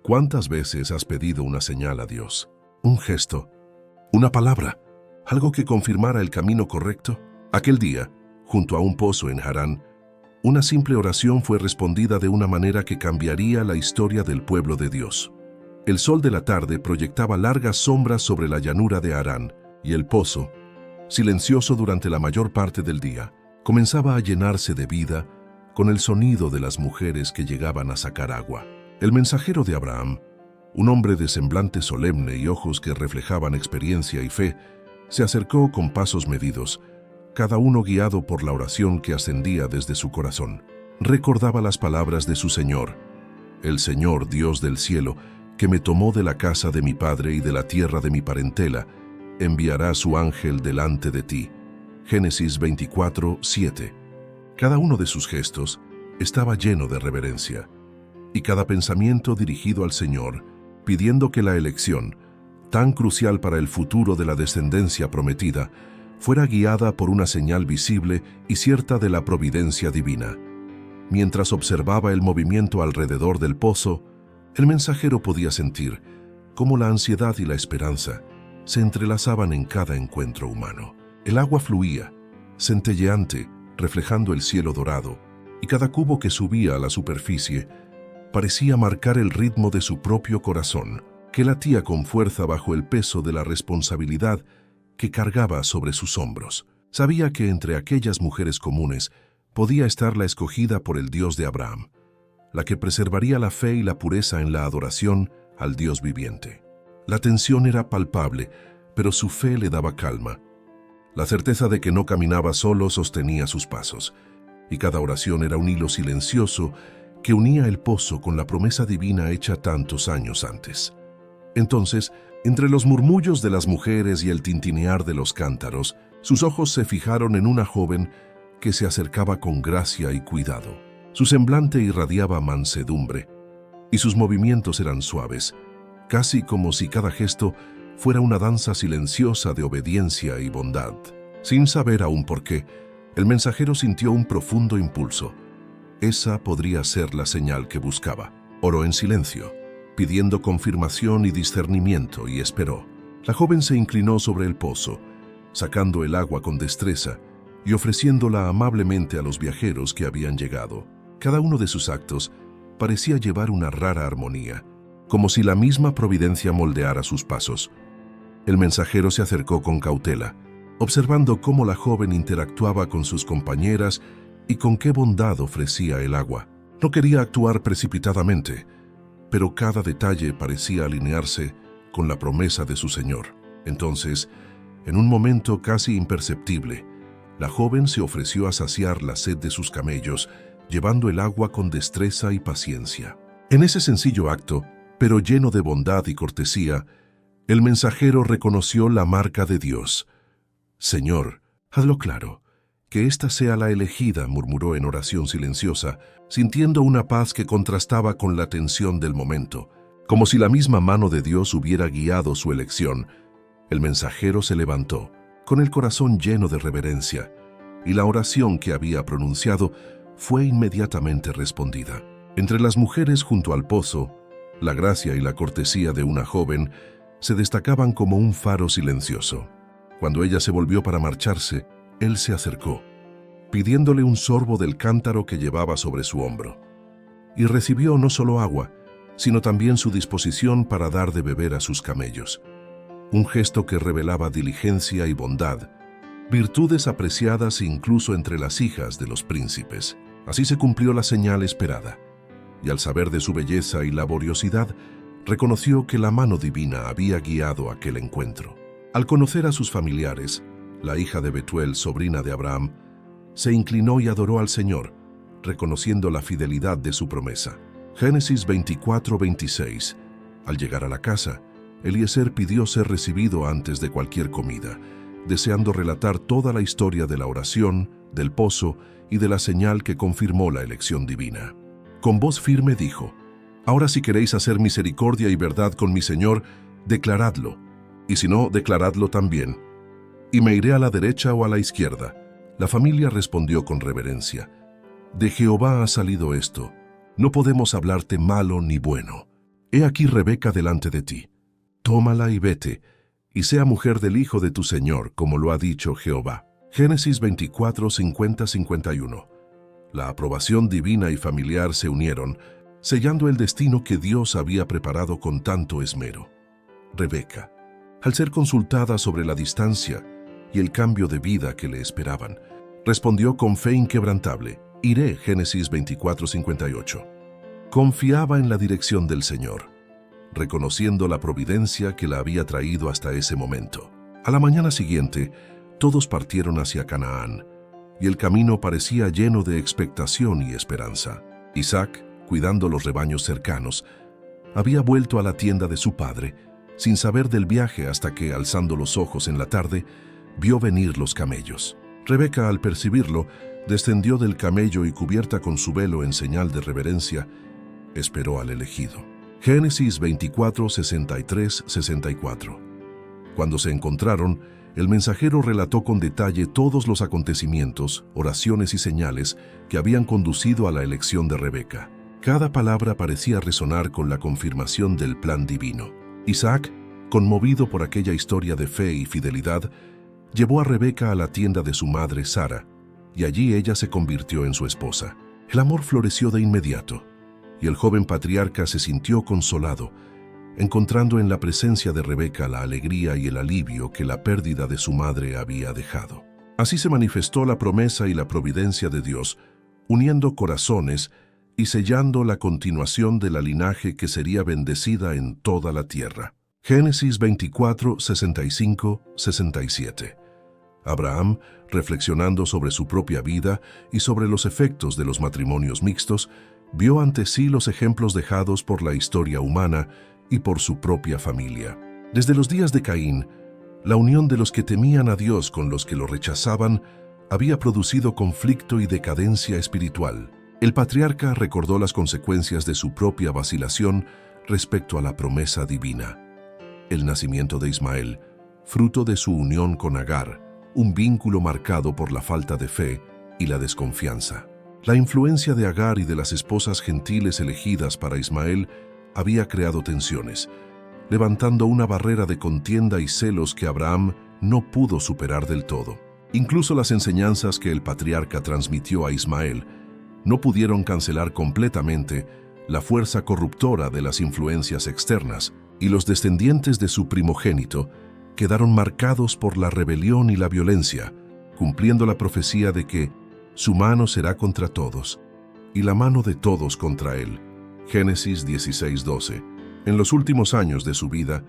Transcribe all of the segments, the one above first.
¿Cuántas veces has pedido una señal a Dios? Un gesto, una palabra, algo que confirmara el camino correcto. Aquel día, junto a un pozo en Harán, una simple oración fue respondida de una manera que cambiaría la historia del pueblo de Dios. El sol de la tarde proyectaba largas sombras sobre la llanura de Harán, y el pozo, silencioso durante la mayor parte del día, comenzaba a llenarse de vida con el sonido de las mujeres que llegaban a sacar agua. El mensajero de Abraham, un hombre de semblante solemne y ojos que reflejaban experiencia y fe, se acercó con pasos medidos, cada uno guiado por la oración que ascendía desde su corazón. Recordaba las palabras de su Señor: el Señor, Dios del cielo, que me tomó de la casa de mi padre y de la tierra de mi parentela, enviará su ángel delante de ti. Génesis 24:7. Cada uno de sus gestos estaba lleno de reverencia, y cada pensamiento dirigido al Señor, pidiendo que la elección, tan crucial para el futuro de la descendencia prometida, fuera guiada por una señal visible y cierta de la providencia divina. Mientras observaba el movimiento alrededor del pozo, el mensajero podía sentir cómo la ansiedad y la esperanza se entrelazaban en cada encuentro humano. El agua fluía, centelleante, reflejando el cielo dorado, y cada cubo que subía a la superficie parecía marcar el ritmo de su propio corazón, que latía con fuerza bajo el peso de la responsabilidad que cargaba sobre sus hombros. Sabía que entre aquellas mujeres comunes podía estar la escogida por el Dios de Abraham, la que preservaría la fe y la pureza en la adoración al Dios viviente. La tensión era palpable, pero su fe le daba calma. La certeza de que no caminaba solo sostenía sus pasos, y cada oración era un hilo silencioso que unía el pozo con la promesa divina hecha tantos años antes. Entonces, entre los murmullos de las mujeres y el tintinear de los cántaros, sus ojos se fijaron en una joven que se acercaba con gracia y cuidado. Su semblante irradiaba mansedumbre, y sus movimientos eran suaves, casi como si cada gesto fuera una danza silenciosa de obediencia y bondad. Sin saber aún por qué, el mensajero sintió un profundo impulso. Esa podría ser la señal que buscaba. Oró en silencio, pidiendo confirmación y discernimiento, y esperó. La joven se inclinó sobre el pozo, sacando el agua con destreza y ofreciéndola amablemente a los viajeros que habían llegado. Cada uno de sus actos parecía llevar una rara armonía, como si la misma providencia moldeara sus pasos. El mensajero se acercó con cautela, observando cómo la joven interactuaba con sus compañeras y con qué bondad ofrecía el agua. No quería actuar precipitadamente, pero cada detalle parecía alinearse con la promesa de su Señor. Entonces, en un momento casi imperceptible, la joven se ofreció a saciar la sed de sus camellos, llevando el agua con destreza y paciencia. En ese sencillo acto, pero lleno de bondad y cortesía, el mensajero reconoció la marca de Dios. «Señor, hazlo claro, que esta sea la elegida», murmuró en oración silenciosa, sintiendo una paz que contrastaba con la tensión del momento. Como si la misma mano de Dios hubiera guiado su elección, el mensajero se levantó, con el corazón lleno de reverencia, y la oración que había pronunciado fue inmediatamente respondida. Entre las mujeres junto al pozo, la gracia y la cortesía de una joven se destacaban como un faro silencioso. Cuando ella se volvió para marcharse, él se acercó, pidiéndole un sorbo del cántaro que llevaba sobre su hombro, y recibió no solo agua, sino también su disposición para dar de beber a sus camellos. Un gesto que revelaba diligencia y bondad, virtudes apreciadas incluso entre las hijas de los príncipes. Así se cumplió la señal esperada, y al saber de su belleza y laboriosidad, reconoció que la mano divina había guiado aquel encuentro. Al conocer a sus familiares, la hija de Betuel, sobrina de Abraham, se inclinó y adoró al Señor, reconociendo la fidelidad de su promesa. Génesis 24:26. Al llegar a la casa, Eliezer pidió ser recibido antes de cualquier comida, deseando relatar toda la historia de la oración, del pozo y de la señal que confirmó la elección divina. Con voz firme dijo: «Ahora si queréis hacer misericordia y verdad con mi Señor, declaradlo, y si no, declaradlo también, y me iré a la derecha o a la izquierda». La familia respondió con reverencia: «De Jehová ha salido esto, no podemos hablarte malo ni bueno». He aquí Rebeca delante de ti. Tómala y vete, y sea mujer del hijo de tu señor, como lo ha dicho Jehová. Génesis 24, 50-51. La aprobación divina y familiar se unieron, sellando el destino que Dios había preparado con tanto esmero. Rebeca, al ser consultada sobre la distancia y el cambio de vida que le esperaban, respondió con fe inquebrantable: iré. Génesis 24, 58. Confiaba en la dirección del Señor, reconociendo la providencia que la había traído hasta ese momento. A la mañana siguiente, todos partieron hacia Canaán, y el camino parecía lleno de expectación y esperanza. Isaac, cuidando los rebaños cercanos, había vuelto a la tienda de su padre, sin saber del viaje hasta que, alzando los ojos en la tarde, vio venir los camellos. Rebeca, al percibirlo, descendió del camello y, cubierta con su velo en señal de reverencia, esperó al elegido. Génesis 24, 63-64. Cuando se encontraron, el mensajero relató con detalle todos los acontecimientos, oraciones y señales que habían conducido a la elección de Rebeca. Cada palabra parecía resonar con la confirmación del plan divino. Isaac, conmovido por aquella historia de fe y fidelidad, llevó a Rebeca a la tienda de su madre Sara, y allí ella se convirtió en su esposa. El amor floreció de inmediato, y el joven patriarca se sintió consolado, encontrando en la presencia de Rebeca la alegría y el alivio que la pérdida de su madre había dejado. Así se manifestó la promesa y la providencia de Dios, uniendo corazones y sellando la continuación de la linaje que sería bendecida en toda la tierra. Génesis 24, 65-67. Abraham, reflexionando sobre su propia vida y sobre los efectos de los matrimonios mixtos, vio ante sí los ejemplos dejados por la historia humana y por su propia familia. Desde los días de Caín, la unión de los que temían a Dios con los que lo rechazaban había producido conflicto y decadencia espiritual. El patriarca recordó las consecuencias de su propia vacilación respecto a la promesa divina. El nacimiento de Ismael, fruto de su unión con Agar, un vínculo marcado por la falta de fe y la desconfianza. La influencia de Agar y de las esposas gentiles elegidas para Ismael había creado tensiones, levantando una barrera de contienda y celos que Abraham no pudo superar del todo. Incluso las enseñanzas que el patriarca transmitió a Ismael no pudieron cancelar completamente la fuerza corruptora de las influencias externas, y los descendientes de su primogénito quedaron marcados por la rebelión y la violencia, cumpliendo la profecía de que su mano será contra todos, y la mano de todos contra él. Génesis 16:12. En los últimos años de su vida,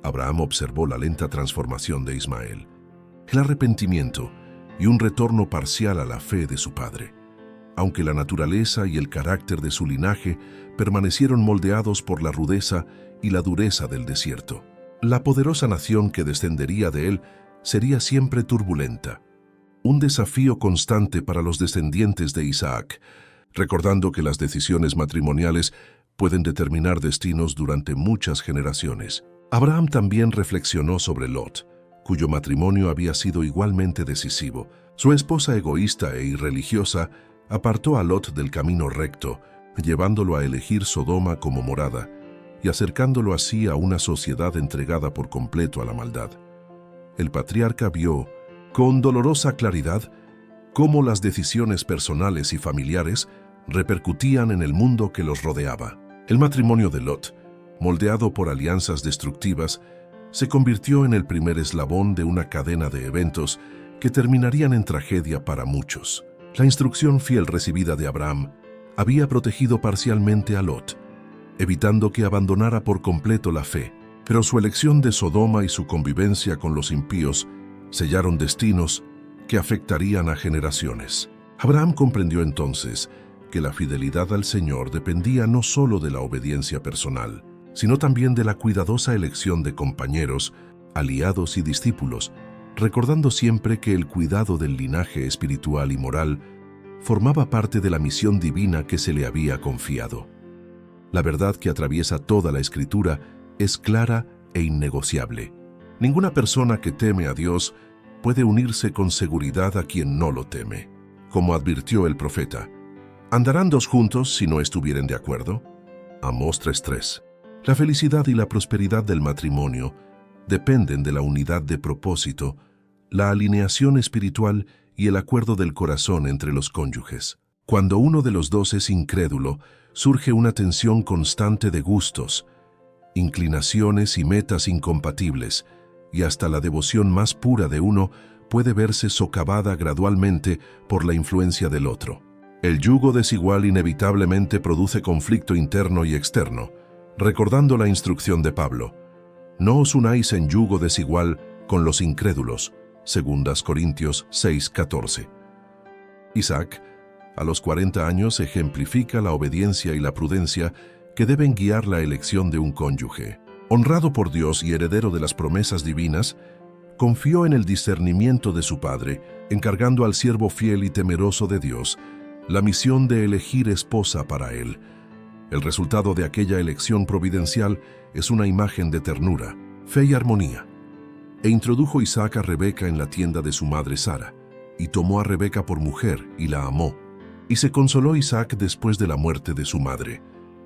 Abraham observó la lenta transformación de Ismael, el arrepentimiento y un retorno parcial a la fe de su padre, aunque la naturaleza y el carácter de su linaje permanecieron moldeados por la rudeza y la dureza del desierto. La poderosa nación que descendería de él sería siempre turbulenta, un desafío constante para los descendientes de Isaac, recordando que las decisiones matrimoniales pueden determinar destinos durante muchas generaciones. Abraham también reflexionó sobre Lot, cuyo matrimonio había sido igualmente decisivo. Su esposa egoísta e irreligiosa apartó a Lot del camino recto, llevándolo a elegir Sodoma como morada y acercándolo así a una sociedad entregada por completo a la maldad. El patriarca vio, con dolorosa claridad, cómo las decisiones personales y familiares repercutían en el mundo que los rodeaba. El matrimonio de Lot, moldeado por alianzas destructivas, se convirtió en el primer eslabón de una cadena de eventos que terminarían en tragedia para muchos. La instrucción fiel recibida de Abraham había protegido parcialmente a Lot, evitando que abandonara por completo la fe, pero su elección de Sodoma y su convivencia con los impíos sellaron destinos que afectarían a generaciones. Abraham comprendió entonces que la fidelidad al Señor dependía no solo de la obediencia personal, sino también de la cuidadosa elección de compañeros, aliados y discípulos, recordando siempre que el cuidado del linaje espiritual y moral formaba parte de la misión divina que se le había confiado. La verdad que atraviesa toda la Escritura es clara e innegociable. Ninguna persona que teme a Dios puede unirse con seguridad a quien no lo teme. Como advirtió el profeta, ¿andarán dos juntos si no estuvieren de acuerdo? Amós 3:3. La felicidad y la prosperidad del matrimonio dependen de la unidad de propósito, la alineación espiritual y el acuerdo del corazón entre los cónyuges. Cuando uno de los dos es incrédulo, surge una tensión constante de gustos, inclinaciones y metas incompatibles, y hasta la devoción más pura de uno puede verse socavada gradualmente por la influencia del otro. El yugo desigual inevitablemente produce conflicto interno y externo, recordando la instrucción de Pablo: no os unáis en yugo desigual con los incrédulos, 2 Corintios 6:14. Isaac, a los 40 años, ejemplifica la obediencia y la prudencia que deben guiar la elección de un cónyuge. Honrado por Dios y heredero de las promesas divinas, confió en el discernimiento de su padre, encargando al siervo fiel y temeroso de Dios la misión de elegir esposa para él. El resultado de aquella elección providencial es una imagen de ternura, fe y armonía. E introdujo Isaac a Rebeca en la tienda de su madre Sara, y tomó a Rebeca por mujer y la amó. Y se consoló Isaac después de la muerte de su madre.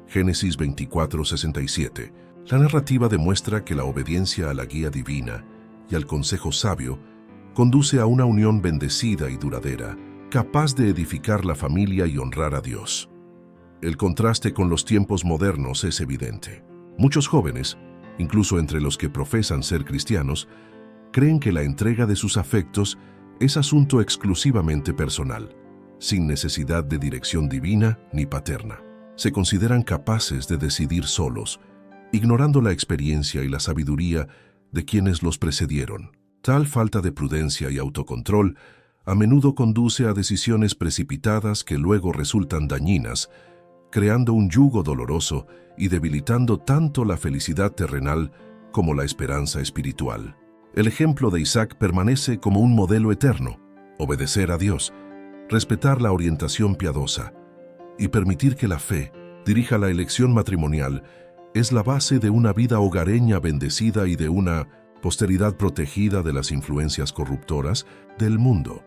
Génesis 24:67. La narrativa demuestra que la obediencia a la guía divina y al consejo sabio conduce a una unión bendecida y duradera, capaz de edificar la familia y honrar a Dios. El contraste con los tiempos modernos es evidente. Muchos jóvenes, incluso entre los que profesan ser cristianos, creen que la entrega de sus afectos es asunto exclusivamente personal, sin necesidad de dirección divina ni paterna. Se consideran capaces de decidir solos, ignorando la experiencia y la sabiduría de quienes los precedieron. Tal falta de prudencia y autocontrol a menudo conduce a decisiones precipitadas que luego resultan dañinas, creando un yugo doloroso y debilitando tanto la felicidad terrenal como la esperanza espiritual. El ejemplo de Isaac permanece como un modelo eterno: obedecer a Dios, respetar la orientación piadosa y permitir que la fe dirija la elección matrimonial es la base de una vida hogareña bendecida y de una posteridad protegida de las influencias corruptoras del mundo.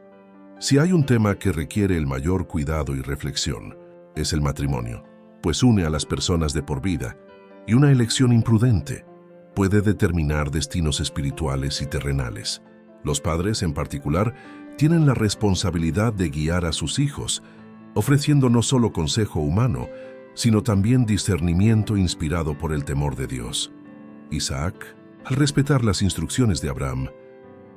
Si hay un tema que requiere el mayor cuidado y reflexión, es el matrimonio, pues une a las personas de por vida, y una elección imprudente puede determinar destinos espirituales y terrenales. Los padres, en particular, tienen la responsabilidad de guiar a sus hijos, ofreciendo no solo consejo humano, sino también discernimiento inspirado por el temor de Dios. Isaac, al respetar las instrucciones de Abraham,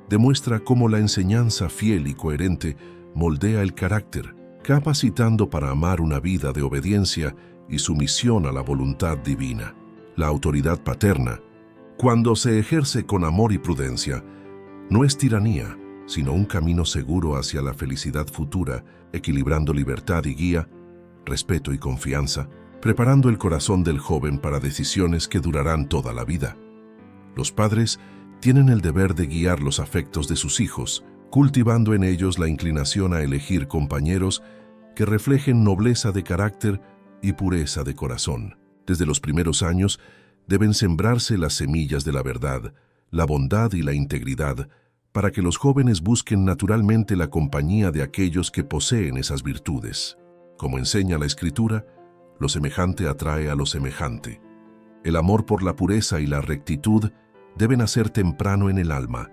demuestra cómo la enseñanza fiel y coherente moldea el carácter, capacitando para amar una vida de obediencia y sumisión a la voluntad divina. La autoridad paterna, cuando se ejerce con amor y prudencia, no es tiranía, sino un camino seguro hacia la felicidad futura, equilibrando libertad y guía, respeto y confianza, preparando el corazón del joven para decisiones que durarán toda la vida. Los padres tienen el deber de guiar los afectos de sus hijos, cultivando en ellos la inclinación a elegir compañeros que reflejen nobleza de carácter y pureza de corazón. Desde los primeros años deben sembrarse las semillas de la verdad, la bondad y la integridad, para que los jóvenes busquen naturalmente la compañía de aquellos que poseen esas virtudes. Como enseña la Escritura, lo semejante atrae a lo semejante. El amor por la pureza y la rectitud debe nacer temprano en el alma,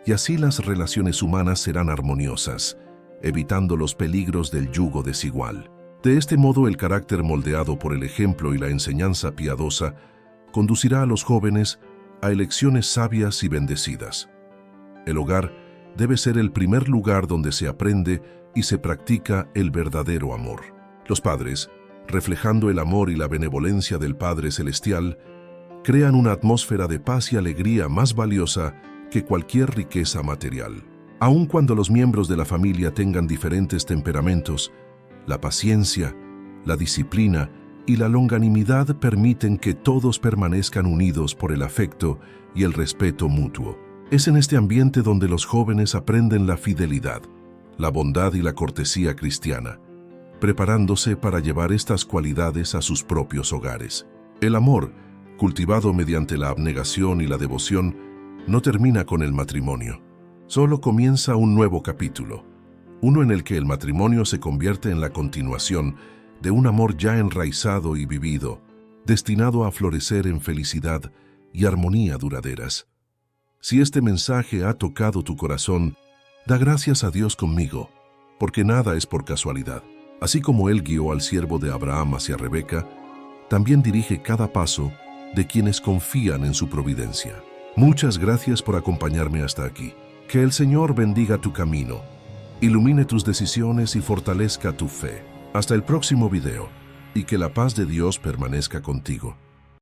y así las relaciones humanas serán armoniosas, evitando los peligros del yugo desigual. De este modo, el carácter moldeado por el ejemplo y la enseñanza piadosa conducirá a los jóvenes a elecciones sabias y bendecidas. El hogar debe ser el primer lugar donde se aprende y se practica el verdadero amor. Los padres, reflejando el amor y la benevolencia del Padre Celestial, crean una atmósfera de paz y alegría más valiosa que cualquier riqueza material. Aun cuando los miembros de la familia tengan diferentes temperamentos, la paciencia, la disciplina y la longanimidad permiten que todos permanezcan unidos por el afecto y el respeto mutuo. Es en este ambiente donde los jóvenes aprenden la fidelidad, la bondad y la cortesía cristiana, preparándose para llevar estas cualidades a sus propios hogares. El amor, cultivado mediante la abnegación y la devoción, no termina con el matrimonio. Solo comienza un nuevo capítulo, uno en el que el matrimonio se convierte en la continuación de un amor ya enraizado y vivido, destinado a florecer en felicidad y armonía duraderas. Si este mensaje ha tocado tu corazón, da gracias a Dios conmigo, porque nada es por casualidad. Así como Él guió al siervo de Abraham hacia Rebeca, también dirige cada paso de quienes confían en su providencia. Muchas gracias por acompañarme hasta aquí. Que el Señor bendiga tu camino, ilumine tus decisiones y fortalezca tu fe. Hasta el próximo video, y que la paz de Dios permanezca contigo.